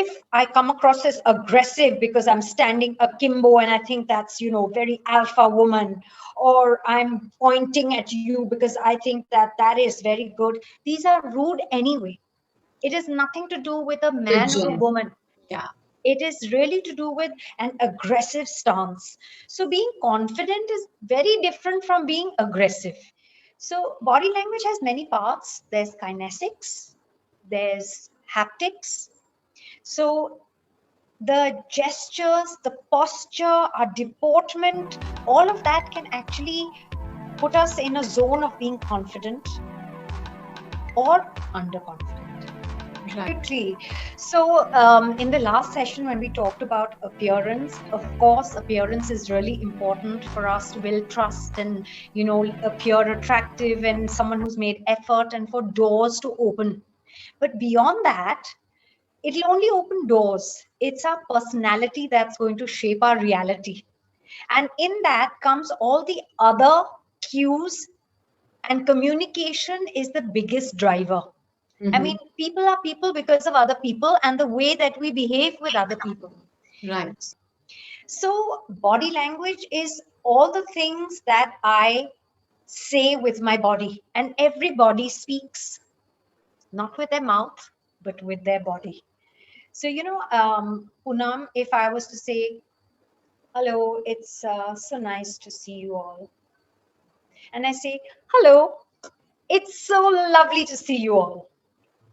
if I come across as aggressive because I'm standing akimbo and I think that's, very alpha woman, or I'm pointing at you because I think that that is very good, these are rude anyway. It has nothing to do with a With man or a Jen. woman. Yeah. It is really to do with an aggressive stance. So being confident is very different from being aggressive. So body language has many parts. There's kinesics, there's haptics. So the gestures, the posture, our deportment, all of that can actually put us in a zone of being confident or underconfident. Right. Absolutely. So, in the last session, when we talked about appearance, of course, appearance is really important for us to build trust and, appear attractive and someone who's made effort and for doors to open. But beyond that, it'll only open doors. It's our personality that's going to shape our reality. And in that comes all the other cues, and communication is the biggest driver. I Mm-hmm. mean, people are people because of other people and the way that we behave with other people. Right. So, body language is all the things that I say with my body, and everybody speaks not with their mouth, but with their body. So, Poonam, if I was to say, hello, it's so nice to see you all. And I say, hello, it's so lovely to see you all.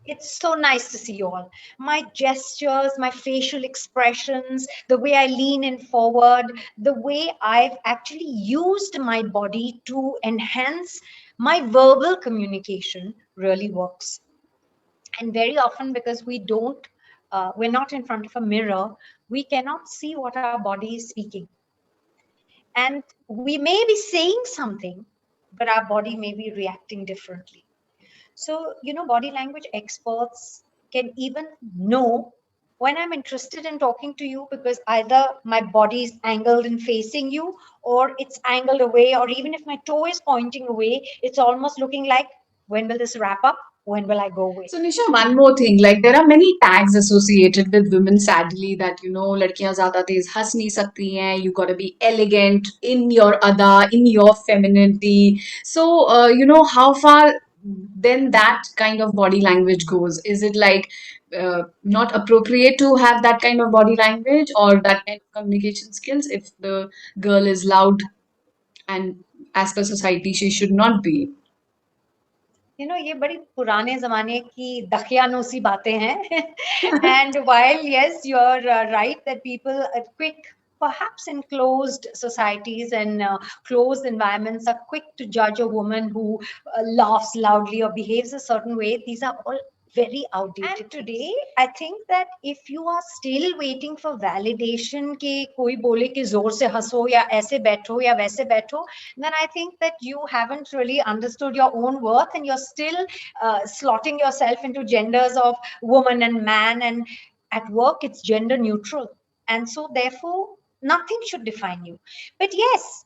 It's so nice to see you all. My gestures, my facial expressions, the way I lean in forward, the way I've actually used my body to enhance my verbal communication really works. And very often, because we're not in front of a mirror, we cannot see what our body is speaking. And we may be saying something, but our body may be reacting differently. So, body language experts can even know when I'm interested in talking to you because either my body is angled and facing you, or it's angled away, or even if my toe is pointing away, it's almost looking like, when will this wrap up? When will I go away? So Nisha, one more thing, like there are many tags associated with women, sadly, that लड़कियां ज्यादा तेज हंस नहीं सकती हैं. You gotta be elegant in your ada, in your femininity. So how far then that kind of body language goes? Is it like not appropriate to have that kind of body language or that kind of communication skills if the girl is loud and as per society she should not be? ये बड़ी पुराने जमाने की दकियानूसी बातें हैं. And while yes, you're right that people quick, perhaps in closed societies and closed environments, are quick to judge a woman who laughs loudly or behaves a certain way, these are all very outdated. And today, I think that if you are still waiting for validation कि कोई बोले कि जोर से हंसो या ऐसे बैठो या वैसे बैठो, then I think that you haven't really understood your own worth and you're still slotting yourself into genders of woman and man. And at work, it's gender neutral. And so, therefore, nothing should define you. But yes,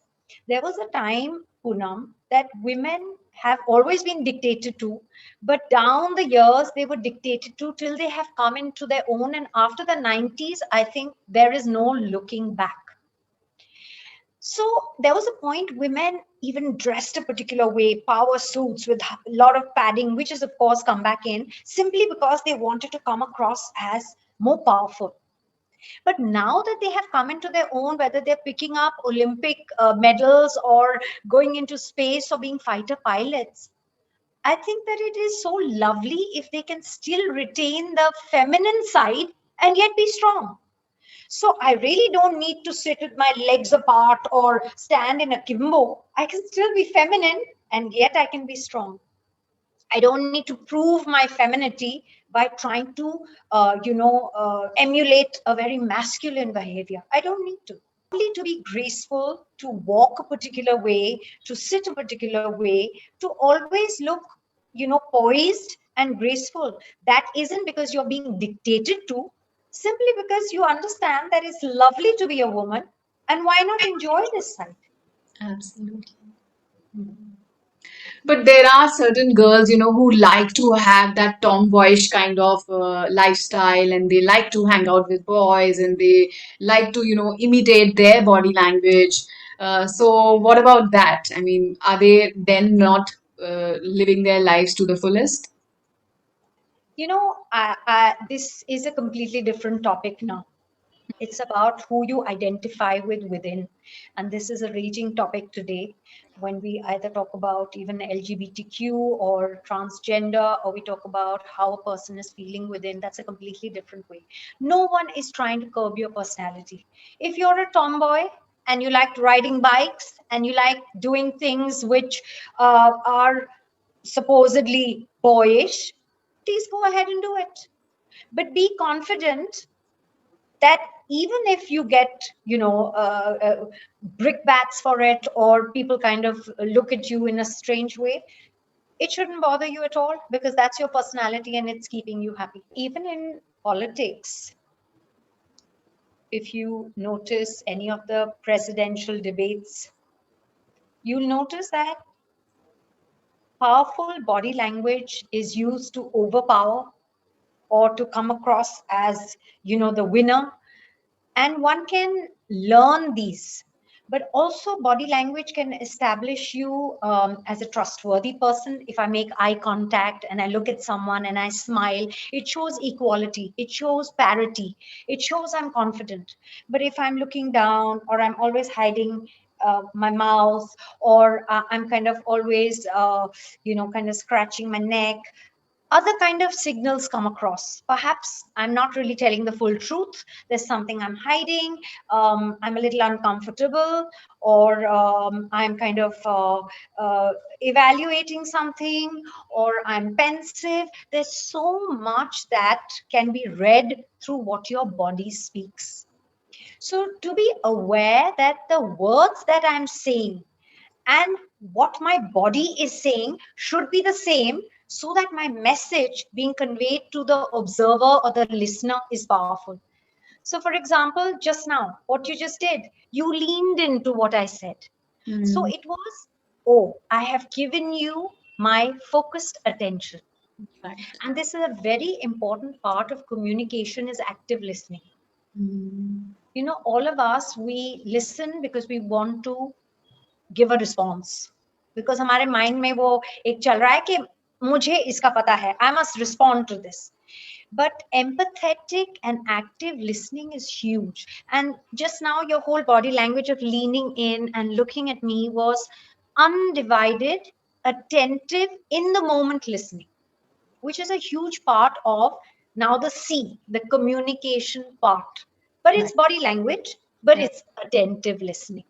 there was a time, Poonam, that women have always been dictated to, but down the years, they were dictated to till they have come into their own. And after the 90s, I think there is no looking back. So there was a point women even dressed a particular way, power suits with a lot of padding, which has of course come back in simply because they wanted to come across as more powerful. But now that they have come into their own, whether they're picking up Olympic medals or going into space or being fighter pilots, I think that it is so lovely if they can still retain the feminine side and yet be strong. So I really don't need to sit with my legs apart or stand in a kimbo. I can still be feminine and yet I can be strong. I don't need to prove my femininity by trying to, emulate a very masculine behavior. I don't need to. Lovely to be graceful, to walk a particular way, to sit a particular way, to always look, poised and graceful. That isn't because you're being dictated to, simply because you understand that it's lovely to be a woman, and why not enjoy this side? Absolutely. But there are certain girls, who like to have that tomboyish kind of lifestyle, and they like to hang out with boys, and they like to, imitate their body language. So, what about that? I mean, are they then not living their lives to the fullest? This is a completely different topic now. It's about who you identify with within. And this is a raging topic today when we either talk about even LGBTQ or transgender, or we talk about how a person is feeling within. That's a completely different way. No one is trying to curb your personality. If you're a tomboy and you like riding bikes and you like doing things which are supposedly boyish, please go ahead and do it. But be confident that even if you get brickbats for it, or people kind of look at you in a strange way, it shouldn't bother you at all, because that's your personality and it's keeping you happy. Even in politics, if you notice any of the presidential debates, you'll notice that powerful body language is used to overpower or to come across as the winner. And one can learn these, but also body language can establish you as a trustworthy person. If I make eye contact and I look at someone and I smile, it shows equality, it shows parity, it shows I'm confident. But if I'm looking down, or I'm always hiding my mouth, or I'm kind of always kind of scratching my neck, other kind of signals come across. Perhaps I'm not really telling the full truth. There's something I'm hiding. I'm a little uncomfortable, or I'm kind of evaluating something, or I'm pensive. There's so much that can be read through what your body speaks. So, to be aware that the words that I'm saying and what my body is saying should be the same, so that my message being conveyed to the observer or the listener is powerful. So, for example, just now, what you just did, you leaned into what I said. So Hmm. it was, oh, I have given you my focused attention. Right. And this is a very important part of communication, is active listening. Hmm. All of us, we listen because we want to give a response, because हमारे mind में वो एक चल रहा है कि मुझे इसका पता है, I must respond to this. But empathetic and active listening is huge. And just now, your whole body language of leaning in and looking at me was undivided, attentive, in the moment listening, which is a huge part of now the C, the communication part. But Right. it's body language, but Right. it's attentive listening.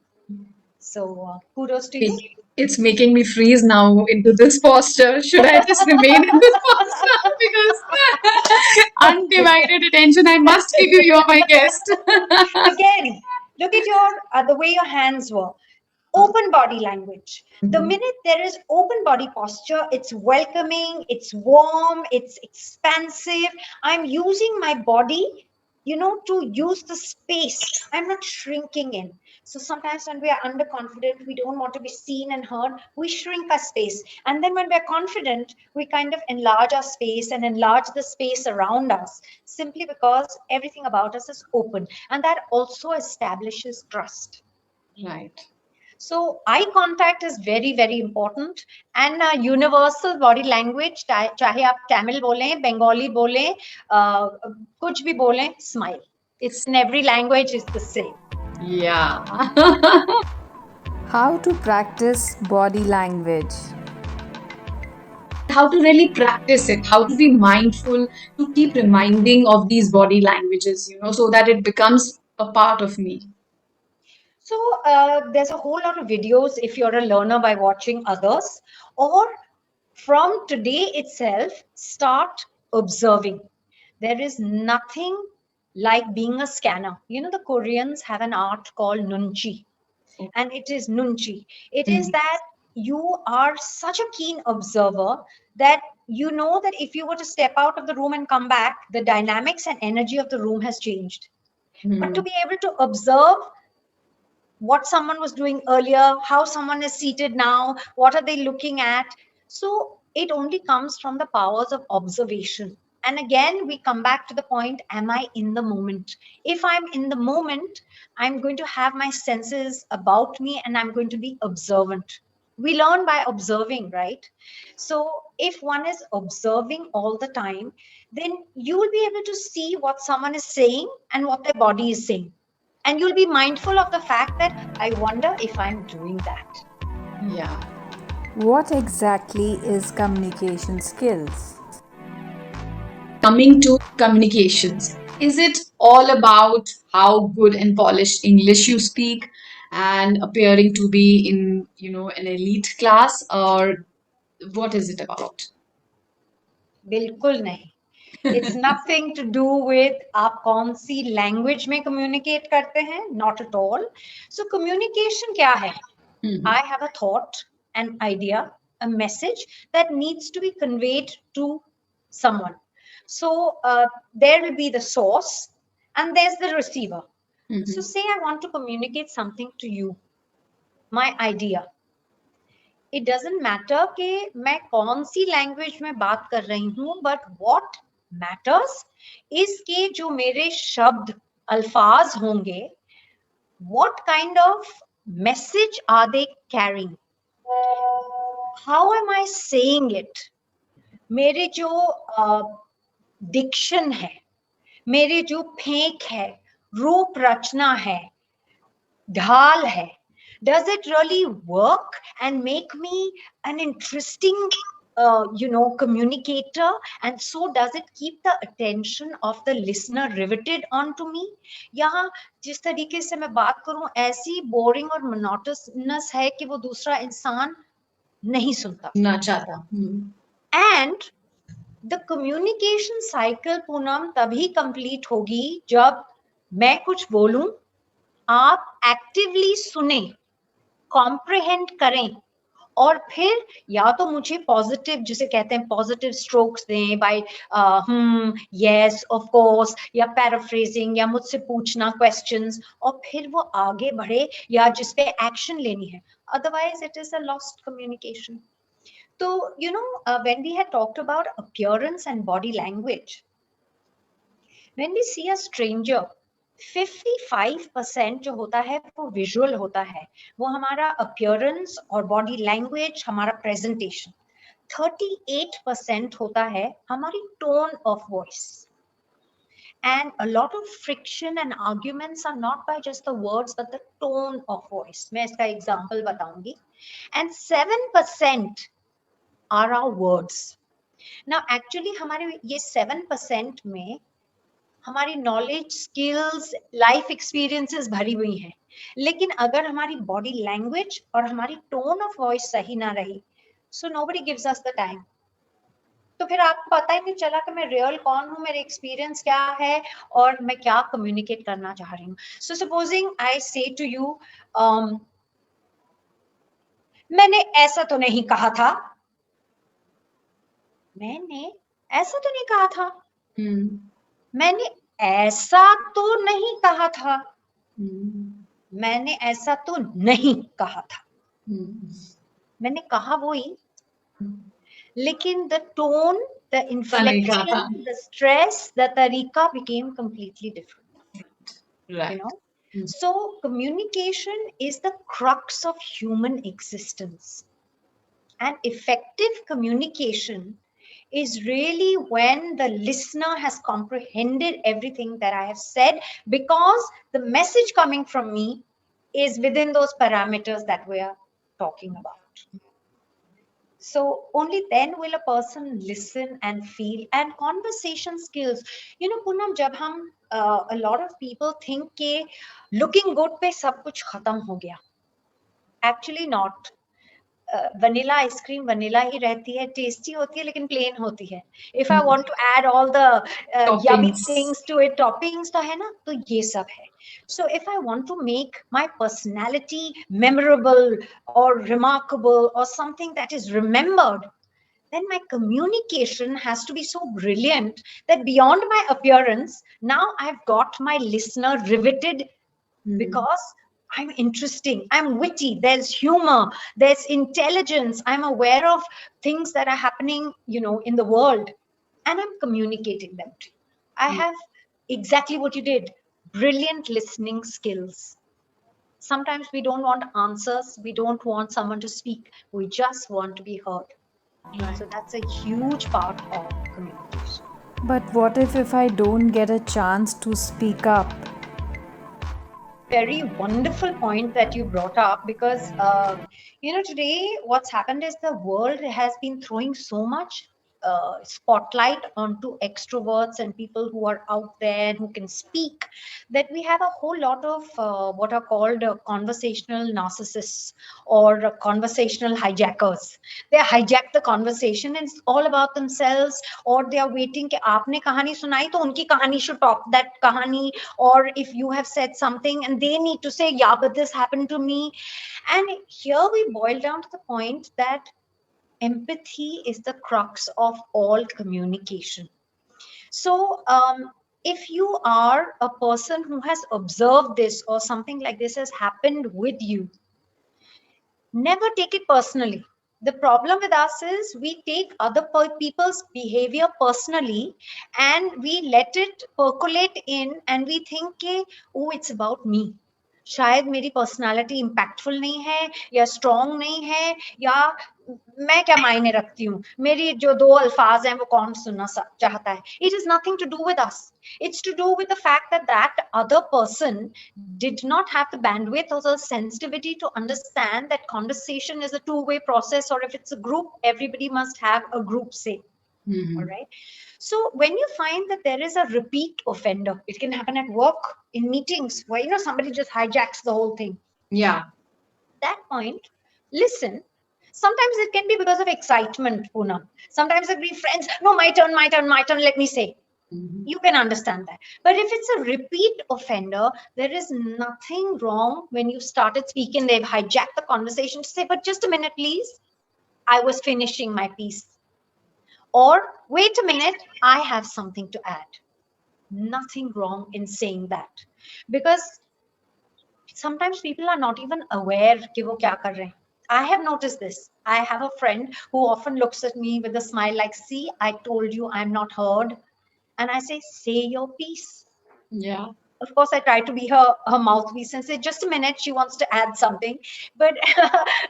So kudos to you. It's making me freeze now into this posture. Should I just remain in this posture? Because undivided attention, I must give you, you're my guest. Again, look at the way your hands were. Open body language. The Mhm. minute there is open body posture, it's welcoming, it's warm, it's expansive. I'm using my body, to use the space. I'm not shrinking in. So sometimes when we are underconfident, we don't want to be seen and heard, we shrink our space. And then when we're confident, we kind of enlarge our space and enlarge the space around us, simply because everything about us is open. And that also establishes trust. Right. So eye contact is very, very important, and universal body language. चाहे आप तमिल बोलें, बंगाली बोलें, कुछ भी बोलें, smile. It's in every language is the same. Yeah. How to practice body language? How to really practice it, how to be mindful, to keep reminding of these body languages, so that it becomes a part of me. So there's a whole lot of videos if you're a learner by watching others, or from today itself, start observing. There is nothing like being a scanner. The Koreans have an art called nunchi, and it is nunchi. It is Mhm. that you are such a keen observer that you know that if you were to step out of the room and come back, the dynamics and energy of the room has changed. But to Mhm. be able to observe what someone was doing earlier, how someone is seated now, what are they looking at. So it only comes from the powers of observation. And again, we come back to the point, am I in the moment? If I'm in the moment, I'm going to have my senses about me and I'm going to be observant. We learn by observing, right? So if one is observing all the time, then you will be able to see what someone is saying and what their body is saying. And you'll be mindful of the fact that I wonder if I'm doing that. Yeah. What exactly is communication skills? Coming to communications, is it all about how good and polished English you speak and appearing to be in, an elite class, or what is it about? बिल्कुल नहीं. It's nothing to do with आप कौन सी language में communicate करते हैं, not at all. So communication क्या है? Mhm. I have a thought, an idea, a message that needs to be conveyed to someone. So there will be the source and there's the receiver. So Mhm. say I want to communicate something to you, my idea. It doesn't matter कि मैं कौन सी language में बात कर रही हूँ, but what matters is कि जो मेरे शब्द अल्फाज होंगे, what kind of message are they carrying? How am I saying it? मेरे जो डिक्शन है, मेरे जो फेंक है, रूप रचना है, ढाल है, does it really work and make me an interesting communicator, and so does it keep the attention of the listener riveted onto me? यहाँ जिस तरीके से मैं बात करूं ऐसी बोरिंग और मोनोटोनस है कि वो दूसरा इंसान नहीं सुनता. ना चाहता. And the communication cycle, Poonam, तभी complete होगी जब मैं कुछ बोलूं, आप एक्टिवली सुने, कॉम्प्रिहेंड करें, और फिर या तो मुझे पॉजिटिव, जिसे कहते हैं पॉजिटिव स्ट्रोक्स दें, बाय यस ऑफ कोर्स, या पैराफ्रेजिंग, या मुझसे पूछना क्वेश्चंस, और फिर वो आगे बढ़े या जिस पे एक्शन लेनी है. Otherwise it is a lost communication. तो when we had talked about appearance and body language, when we see a stranger, 55% जो होता है वो विजुअल होता है. वो हमारा अपीयरेंस और बॉडी लैंग्वेज, हमारा प्रेजेंटेशन. 38% होता है हमारी tone of voice. And a lot of friction and arguments are not by just the words but the tone of voice. मैं इसका एग्जांपल बताऊंगी. And 7% are our words. Now actually हमारे ये 7% में हमारी नॉलेज, स्किल्स, लाइफ एक्सपीरियंसेस भरी हुई हैं. लेकिन अगर हमारी बॉडी लैंग्वेज और हमारी टोन ऑफ वॉइस सही ना रही, so nobody gives us the time. तो फिर आपको पता ही नहीं चला कि मैं रियल कौन हूँ, मेरे एक्सपीरियंस क्या है और मैं क्या कम्युनिकेट करना चाह रही हूँ. सो सपोजिंग आई से टू यू, मैंने ऐसा तो नहीं कहा था. मैंने ऐसा तो नहीं कहा था. मैंने ऐसा तो नहीं कहा था. मैंने ऐसा तो नहीं कहा था. मैंने कहा वही, लेकिन the tone, the inflection, the stress, the तरीका became completely different. Right. So communication is the crux of human existence, and effective communication is really when the listener has comprehended everything that I have said, because the message coming from me is within those parameters that we are talking about. So only then will a person listen and feel. And conversation skills, Poonam, jab hum a lot of people think ke looking good pe sab kuch khatam ho gaya. Actually not. Vanilla ice cream vanilla ही रहती है, tasty होती है, लेकिन plain होती है. If I want to add all the yummy things to it, toppings तो है ना, तो ये सब है. So if I want to make my personality memorable और रिमार्केबल और something that is remembered, then my communication has to be so brilliant that beyond my appearance, now I've got my listener riveted, because I'm interesting, I'm witty, there's humor, there's intelligence, I'm aware of things that are happening, in the world, and I'm communicating them to you. I have exactly what you did, brilliant listening skills. Sometimes we don't want answers, we don't want someone to speak, we just want to be heard. So that's a huge part of communication. But what if I don't get a chance to speak up? Very wonderful point that you brought up, because today what's happened is the world has been throwing so much spotlight onto extroverts and people who are out there and who can speak, that we have a whole lot of what are called conversational narcissists, or conversational hijackers. They hijack the conversation and it's all about themselves, or they are waiting कि आपने कहानी सुनाई तो उनकी कहानी should top that कहानी, or if you have said something and they need to say, yeah, but this happened to me. And here we boil down to the point that empathy is the crux of all communication. So if you are a person who has observed this, or something like this has happened with you, never take it personally. The problem with us is we take other people's behavior personally, and we let it percolate in, and we think कि, oh, it's about me. शायद मेरी personality impactful नहीं है, या strong नहीं है, या मैं क्या मायने रखती हूँ, मेरी जो दो अल्फाज हैं वो कौन सुनना चाहता है. It is nothing to do with us. It's to do with the fact that that other person did not have the bandwidth or the sensitivity to understand that conversation is a two-way process, or if it's a group, everybody must have a group say. Mhm. All right. So when you find that there is a repeat offender, it can happen at work, in meetings, where somebody just hijacks the whole thing. Yeah. That point, listen. Sometimes it can be because of excitement, Poonam. Sometimes it be friends. No, my turn, my turn, my turn. Let me say. Mhm. You can understand that. But if it's a repeat offender, there is nothing wrong when you started speaking. They've hijacked the conversation to say, but just a minute, please. I was finishing my piece. Or wait a minute, I have something to add. Nothing wrong in saying that. Because sometimes people are not even aware कि वो क्या कर रहे हैं. I have noticed this. I have a friend who often looks at me with a smile like, see, I told you I'm not heard. And I say your piece. Yeah. Of course, I try to be her mouthpiece and say, just a minute, she wants to add something. But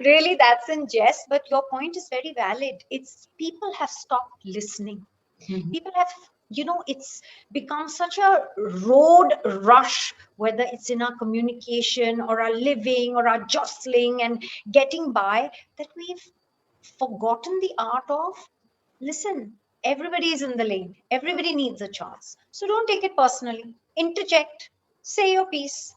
really, that's in jest. But your point is very valid. It's people have stopped listening. Mhm. People have, it's become such a road rush, whether it's in our communication or our living or our jostling and getting by, that we've forgotten the art of listen. Everybody is in the lane, everybody needs a chance, so don't take it personally. Interject, say your piece.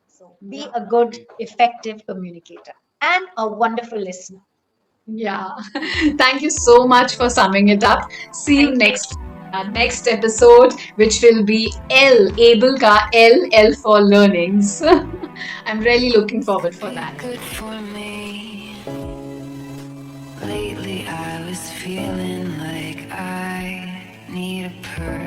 So be a good, effective communicator and a wonderful listener. Yeah. Thank you so much for summing it up. See you Thank you. next episode, which will be L, able ka L for learnings. I'm really looking forward for that. Good for me. Lately I was feeling like I need a person.